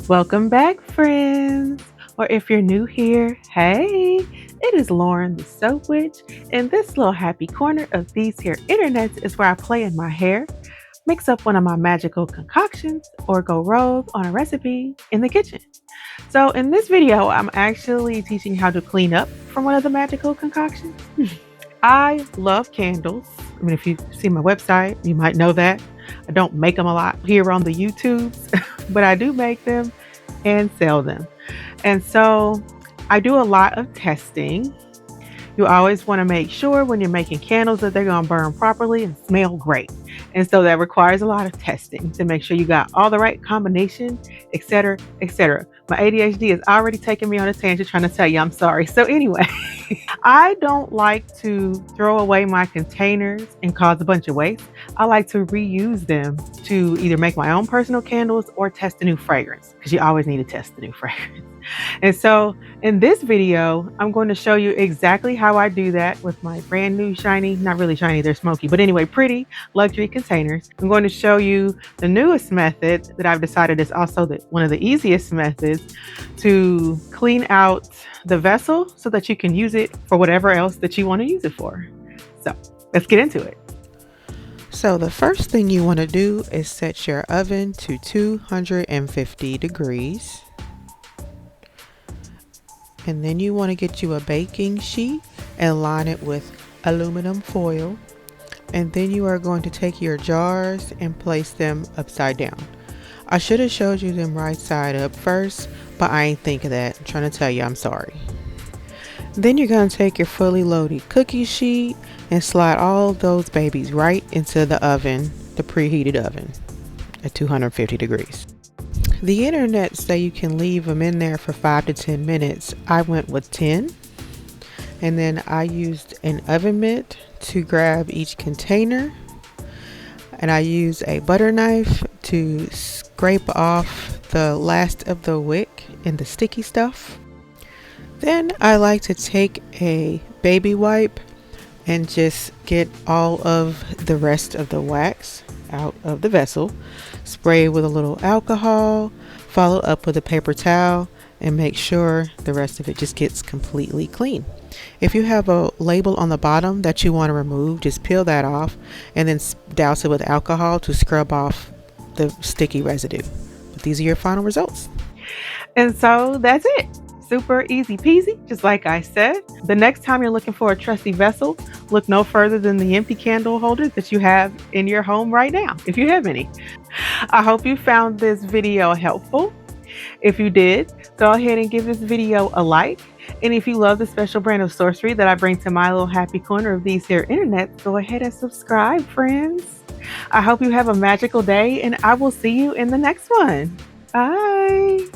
Welcome back, friends. Or if you're new here, hey, it is Lauren the Soap Witch, and this little happy corner of these here internets is where I play in my hair, mix up one of my magical concoctions, or go rogue on a recipe in the kitchen. So in this video, I'm actually teaching how to clean up from one of the magical concoctions. I love candles. I mean, if you see my website, you might know that. I don't make them a lot here on the YouTubes, but I do make them and sell them. And so I do a lot of testing. You always want to make sure when you're making candles that they're going to burn properly and smell great. And so that requires a lot of testing to make sure you got all the right combination, etc., etc. My ADHD is already taking me on a tangent trying to tell you I'm sorry. So anyway, I don't like to throw away my containers and cause a bunch of waste. I like to reuse them to either make my own personal candles or test a new fragrance, because you always need to test the new fragrance. And so in this video, I'm going to show you exactly how I do that with my brand new shiny, not really shiny, they're smoky, but anyway, pretty luxury containers. I'm going to show you the newest method that I've decided is also one of the easiest methods to clean out the vessel so that you can use it for whatever else that you want to use it for. So let's get into it. So the first thing you want to do is set your oven to 250 degrees. And then you want to get you a baking sheet and line it with aluminum foil. And then you are going to take your jars and place them upside down. I should have showed you them right side up first, but I ain't think of that. I'm trying to tell you I'm sorry. Then you're going to take your fully loaded cookie sheet and slide all those babies right into the oven, the preheated oven at 250 degrees. The internet say you can leave them in there for 5 to 10 minutes. I went with 10. And then I used an oven mitt to grab each container. And I used a butter knife to scrape off the last of the wick and the sticky stuff. Then I like to take a baby wipe and just get all of the rest of the wax out of the vessel. Spray with a little alcohol, follow up with a paper towel, and make sure the rest of it just gets completely clean. If you have a label on the bottom that you want to remove, just peel that off and then douse it with alcohol to scrub off the sticky residue. But these are your final results. And so that's it. Super easy peasy, just like I said. The next time you're looking for a trusty vessel, look no further than the empty candle holder that you have in your home right now, if you have any. I hope you found this video helpful. If you did, go ahead and give this video a like. And if you love the special brand of sorcery that I bring to my little happy corner of these here internet, go ahead and subscribe, friends. I hope you have a magical day, and I will see you in the next one. Bye.